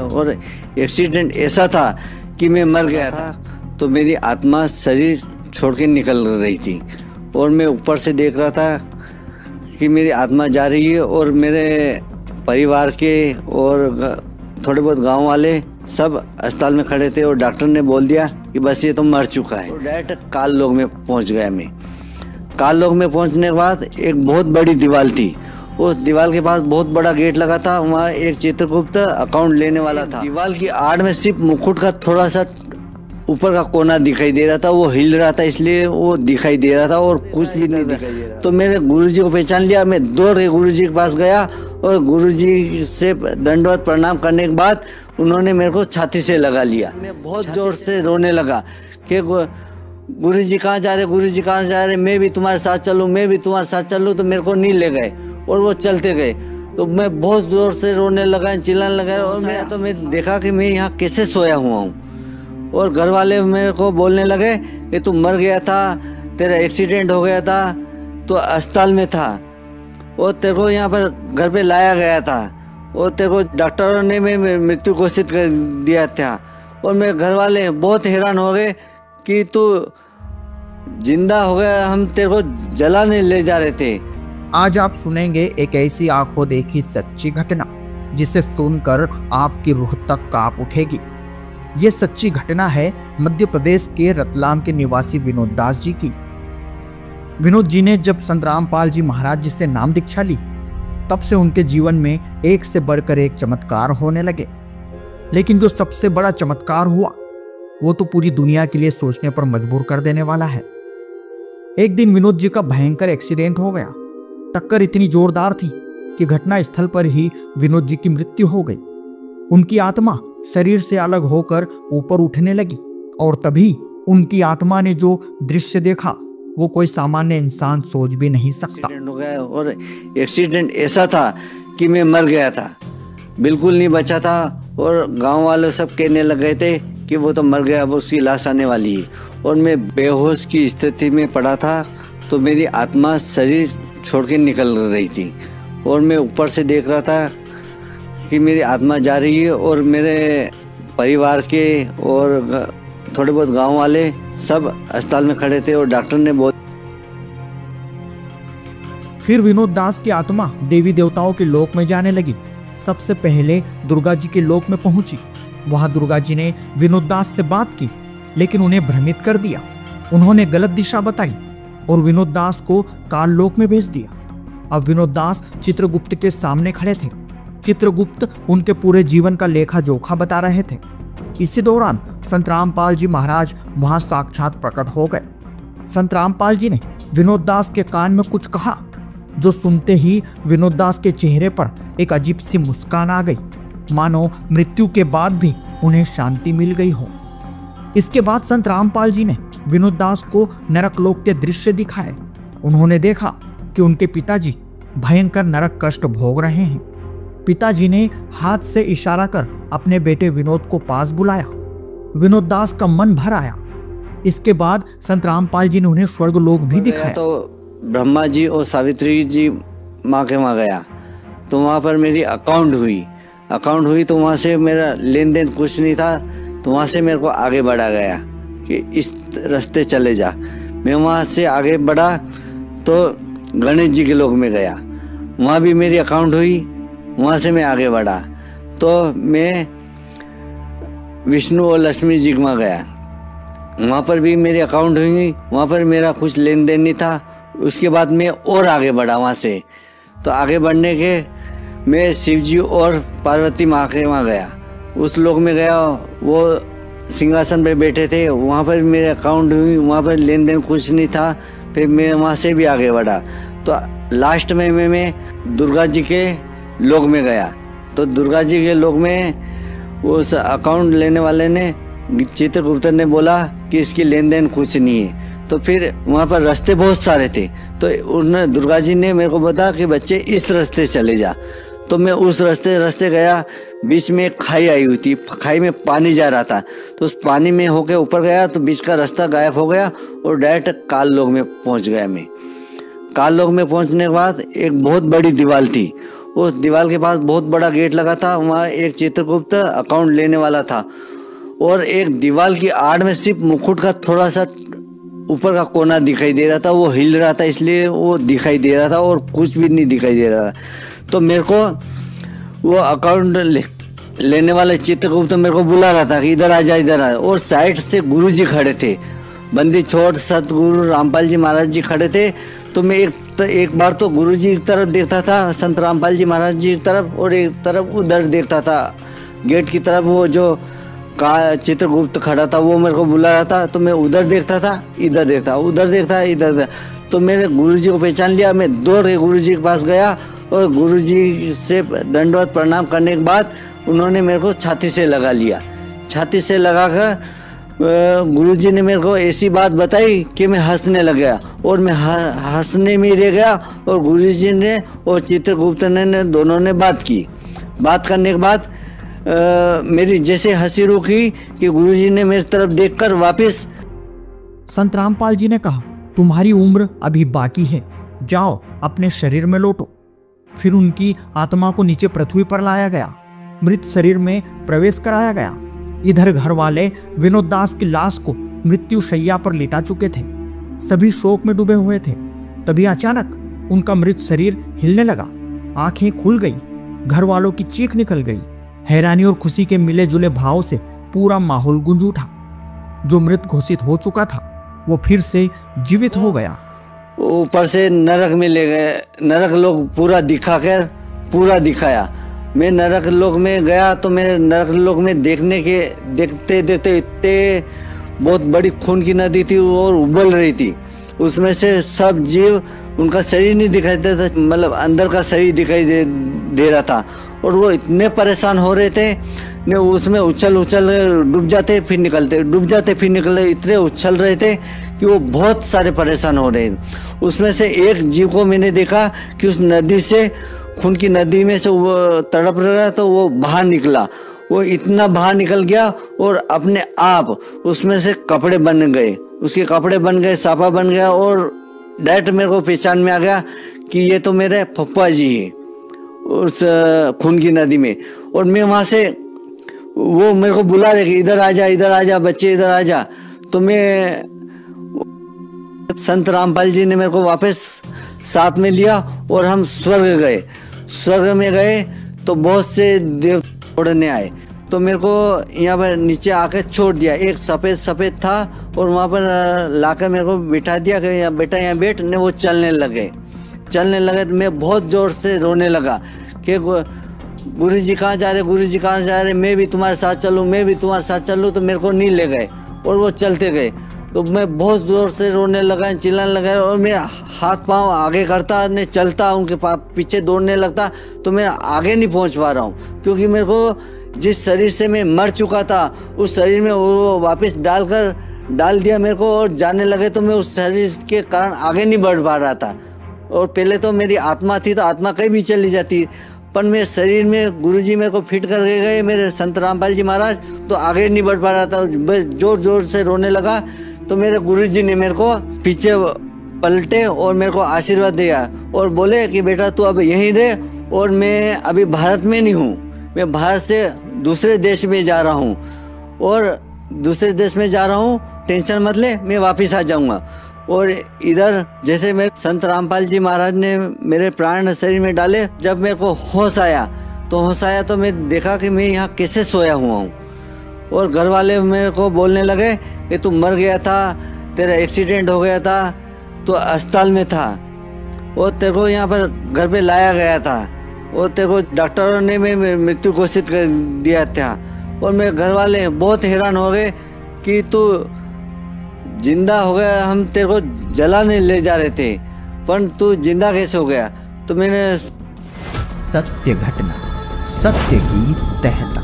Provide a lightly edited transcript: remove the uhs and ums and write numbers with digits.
और एक्सीडेंट ऐसा था कि मैं मर गया था, तो मेरी आत्मा शरीर छोड़ के निकल रही थी और मैं ऊपर से देख रहा था कि मेरी आत्मा जा रही है और मेरे परिवार के और थोड़े बहुत गांव वाले सब अस्पताल में खड़े थे और डॉक्टर ने बोल दिया कि बस ये तो मर चुका है। और डायरेक्ट काल लोक में पहुंच गया मैं। काल लोक में पहुंचने के बाद एक बहुत बड़ी दीवार थी, उस दीवार के पास बहुत बड़ा गेट लगा था, वहाँ एक चित्रगुप्त अकाउंट लेने वाला था। दीवार की आड़ में सिर्फ मुकुट का थोड़ा सा ऊपर का कोना दिखाई दे रहा था, वो हिल रहा था इसलिए वो दिखाई दे रहा था और कुछ भी नहीं दिखाई दे रहा। तो मेरे गुरुजी को पहचान लिया, मैं दौड़ के गुरुजी के पास गया और गुरुजी से दंडवत प्रणाम करने के बाद उन्होंने मेरे को छाती से लगा लिया। मैं बहुत जोर से रोने लगा कि गुरुजी कहाँ जा रहे, गुरुजी कहाँ जा रहे, मैं भी तुम्हारे साथ चलूँ, मैं भी तुम्हारे साथ चलूँ। तो मेरे को नहीं ले गए और वो चलते गए। तो मैं बहुत जोर से रोने लगा, चिल्लाने लगा और मैं देखा कि मैं यहाँ कैसे सोया हुआ हूँ। और घर वाले मेरे को बोलने लगे कि तू मर गया था, तेरा एक्सीडेंट हो गया था, तो अस्पताल में था और तेरे को यहाँ पर घर पे लाया गया था और तेरे को डॉक्टरों ने मृत्यु घोषित कर दिया था। और मेरे घर वाले बहुत हैरान हो गए कि तू जिंदा हो गया, हम तेरे को जलाने ले जा रहे थे। आज आप सुनेंगे एक ऐसी आंखों देखी सच्ची घटना जिसे सुनकर आपकी रूह तक कांप उठेगी। ये सच्ची घटना है मध्य प्रदेश के रतलाम के निवासी विनोद दास जी की। विनोद जी ने जब संत रामपाल जी महाराज जी से नाम दीक्षा ली, तब से उनके जीवन में एक से बढ़कर एक चमत्कार होने लगे। लेकिन जो सबसे बड़ा चमत्कार हुआ वो तो पूरी दुनिया के लिए सोचने पर मजबूर कर देने वाला है। एक दिन विनोद जी का भयंकर एक्सीडेंट हो गया। टक्कर इतनी जोरदार थी कि घटना स्थल पर ही विनोद जी की मृत्यु हो गई। उनकी आत्मा शरीर से अलग होकर ऊपर उठने लगी और तभी उनकी आत्मा ने जो दृश्य देखा वो कोई सामान्य इंसान सोच भी नहीं सकता। हो गया और एक्सीडेंट ऐसा था कि मैं मर गया था, बिल्कुल नहीं बचा था। और गांव वाले सब कहने लग गए थे कि वो तो मर गया, अब उसकी लाश आने वाली है। और मैं बेहोश की स्थिति में पड़ा था, तो मेरी आत्मा शरीर छोड़ के निकल रही थी और मैं ऊपर से देख रहा था कि मेरी आत्मा जा रही है और मेरे परिवार के और थोड़े बहुत गांव वाले सब अस्पताल में खड़े थे और डॉक्टर ने बोल। फिर विनोद दास की आत्मा देवी देवताओं के लोक में जाने लगी। सबसे पहले दुर्गा जी के लोक में पहुंची। वहां दुर्गा जी ने विनोद दास से बात की, लेकिन उन्हें भ्रमित कर दिया। उन्होंने गलत दिशा बताई और विनोद दास को काल लोक में भेज दिया। अब विनोद दास चित्रगुप्त के सामने खड़े थे। चित्रगुप्त उनके पूरे जीवन का लेखा जोखा बता रहे थे। इसी दौरान संत रामपाल जी महाराज वहां साक्षात प्रकट हो गए। संत रामपाल जी ने विनोद दास के कान में कुछ कहा, जो सुनते ही विनोद दास के चेहरे पर एक अजीब सी मुस्कान आ गई, मानो मृत्यु के बाद भी उन्हें शांति मिल गई हो। इसके बाद संत रामपाल जी ने विनोद दास को नरक लोक के दृश्य दिखाए। उन्होंने देखा कि उनके पिताजी भयंकर नरक कष्ट भोग रहे हैं। पिताजी ने हाथ से इशारा कर अपने बेटे विनोद को पास बुलाया। विनोद दास का मन भर आया। इसके बाद संत रामपाल जी ने उन्हें स्वर्ग लोक भी दिखाया। तो ब्रह्मा जी और सावित्री जी माँ के वहाँ गया, तो वहाँ पर मेरी अकाउंट हुई तो वहाँ से मेरा लेन देन कुछ नहीं था, तो वहाँ से मेरे को आगे बढ़ा गया कि इस रास्ते चले जा। मैं वहाँ से आगे बढ़ा तो गणेश जी के लोक में गया, वहाँ भी मेरी अकाउंट हुई, वहाँ से मैं आगे बढ़ा तो मैं विष्णु और लक्ष्मी जी के वहाँ गया, वहाँ पर भी मेरी अकाउंट हुई, वहाँ पर मेरा कुछ लेन देन नहीं था। उसके बाद मैं और आगे बढ़ा वहाँ से, तो आगे बढ़ने के मैं शिव जी और पार्वती माँ के वहाँ गया, उस लोक में गया, वो सिंहासन पे बैठे थे, वहाँ पर मेरे अकाउंट हुई, वहाँ पर लेन देन कुछ नहीं था। फिर मैं वहाँ से भी आगे बढ़ा तो लास्ट में मैं दुर्गा जी के लोक में गया, तो दुर्गा जी के लोक में उस अकाउंट लेने वाले ने चित्रगुप्त ने बोला कि इसकी लेन देन कुछ नहीं है। तो फिर वहाँ पर रास्ते बहुत सारे थे, तो उन्होंने दुर्गा जी ने मेरे को बताया कि बच्चे इस रास्ते चले जा। तो मैं उस रास्ते गया, बीच में एक खाई आई हुई थी, खाई में पानी जा रहा था, तो उस पानी में होके ऊपर गया तो बीच का रास्ता गायब हो गया और डायरेक्ट काल लोक में पहुँच गया। मैं काल लोक में पहुँचने के बाद एक बहुत बड़ी दीवार थी, उस दीवार के पास बहुत बड़ा गेट लगा था, वहाँ एक चित्रगुप्त अकाउंट लेने वाला था और एक दीवार की आड़ में सिर्फ मुकुट का थोड़ा सा ऊपर का कोना दिखाई दे रहा था, वो हिल रहा था इसलिए वो दिखाई दे रहा था और कुछ भी नहीं दिखाई दे रहा था। तो मेरे को वो अकाउंट लेने वाले चित्रगुप्त मेरे को बुला रहा था कि इधर आ जा, इधर आ। और साइड से गुरुजी खड़े थे, बंदी छोड़ सतगुरु रामपाल जी महाराज जी खड़े थे। तो मैं एक बार तो गुरुजी की तरफ देखता था, संत रामपाल जी महाराज जी की तरफ, और एक तरफ उधर देखता था गेट की तरफ। वो जो का चित्रगुप्त खड़ा था वो मेरे को बुला रहा था, तो मैं उधर देखता था, इधर देखता, उधर देखता, इधर। तो मेरे गुरुजी को पहचान लिया। मैं दौड़ के गुरुजी के पास गया और गुरुजी से दंडवत प्रणाम करने के बाद उन्होंने मेरे को छाती से लगा लिया। छाती से लगाकर गुरुजी ने मेरे को ऐसी बात बताई कि मैं हंसने लग गया और मैं हंसने में रह गया। और गुरुजी ने और चित्रगुप्त ने दोनों ने बात की। बात करने के बाद मेरी जैसे हंसी रुकी कि गुरुजी ने मेरी तरफ देखकर वापस। संत रामपाल जी ने कहा, तुम्हारी उम्र अभी बाकी है, जाओ अपने शरीर में लौटो। फिर उनकी आत्मा को नीचे पृथ्वी पर लाया गया, मृत शरीर में प्रवेश कराया गया। इधर घर वाले विनोद दास की लाश को मृत्यु शैया पर लिटा चुके थे, सभी शोक में डूबे हुए थे। तभी अचानक उनका मृत शरीर हिलने लगा, आंखें खुल गई, घर वालों की चीख निकल गई। हैरानी और खुशी के मिले जुले भाव से पूरा माहौल गूंज उठा। जो मृत घोषित हो चुका था वो फिर से जीवित हो गया। ऊपर से नरक में ले गए, नरक लोग पूरा दिखाया। मैं नरक लोक में गया तो मेरे नरक लोक में देखते देखते इतने बहुत बड़ी खून की नदी थी और उबल रही थी। उसमें से सब जीव, उनका शरीर नहीं दिखाई देता, मतलब अंदर का शरीर दिखाई दे रहा था। और वो इतने परेशान हो रहे थे ने उसमें उछल डूब जाते फिर निकलते, डूब जाते फिर निकलते, इतने उछल रहे थे कि वो बहुत सारे परेशान हो रहे थे। उसमें से एक जीव को मैंने देखा कि उस नदी से, खून की नदी में से वो तड़प रहा था, वो बाहर निकला। वो इतना बाहर निकल गया और अपने आप उसमें से कपड़े बन गए, उसके कपड़े बन गए, साफा बन गया। और डायरेक्ट मेरे को पहचान में आ गया कि ये तो मेरे पप्पा जी है उस खून की नदी में। और मैं वहाँ से, वो मेरे को बुला रहे कि इधर आ जा बच्चे, इधर आ जा। तो मैं, संत रामपाल जी ने मेरे को वापस साथ में लिया और हम स्वर्ग गए। स्वर्ग में गए तो बहुत से देव छोड़ने आए, तो मेरे को यहाँ पर नीचे आकर छोड़ दिया। एक सफ़ेद था और वहाँ पर लाकर मेरे को बिठा दिया कि बेटा यहाँ बैठ। ने वो चलने लगे तो मैं बहुत ज़ोर से रोने लगा कि गुरुजी कहाँ जा रहे, मैं भी तुम्हारे साथ चलूँ। तो मेरे को नहीं ले गए और वो चलते गए। तो मैं बहुत ज़ोर से रोने लगा, चिल्लाने लगा और मेरा हाथ पांव आगे करता, ने चलता, उनके पीछे दौड़ने लगता। तो मैं आगे नहीं पहुंच पा रहा हूँ क्योंकि मेरे को जिस शरीर से मैं मर चुका था उस शरीर में वो वापस डाल दिया मेरे को और जाने लगे। तो मैं उस शरीर के कारण आगे नहीं बढ़ पा रहा था। और पहले तो मेरी आत्मा थी तो आत्मा कहीं भी चली जाती, पर मेरे शरीर में गुरुजी मेरे को फिट करके गए, मेरे संत रामपाल जी महाराज, तो आगे नहीं बढ़ पा रहा था। जोर से रोने लगा। तो मेरे गुरुजी ने मेरे को पीछे पलटे और मेरे को आशीर्वाद दिया और बोले कि बेटा तू अब यहीं रह। और मैं अभी भारत में नहीं हूँ, मैं भारत से दूसरे देश में जा रहा हूँ और दूसरे देश में जा रहा हूँ, टेंशन मत ले, मैं वापस आ जाऊँगा। और इधर जैसे मेरे संत रामपाल जी महाराज ने मेरे प्राण शरीर में डाले, जब मेरे को होश आया तो मैं देखा कि मैं यहाँ कैसे सोया हुआ हूँ। और घर वाले मेरे को बोलने लगे कि तू मर गया था, तेरा एक्सीडेंट हो गया था, तो अस्पताल में था और तेरे को यहाँ पर घर पे लाया गया था और तेरे को डॉक्टरों ने मृत्यु घोषित कर दिया था। और मेरे घर वाले बहुत हैरान हो गए कि तू जिंदा हो गया, हम तेरे को जलाने ले जा रहे थे पर तू जिंदा कैसे हो गया। तो मैंने सत्य घटना, सत्य गीत तहत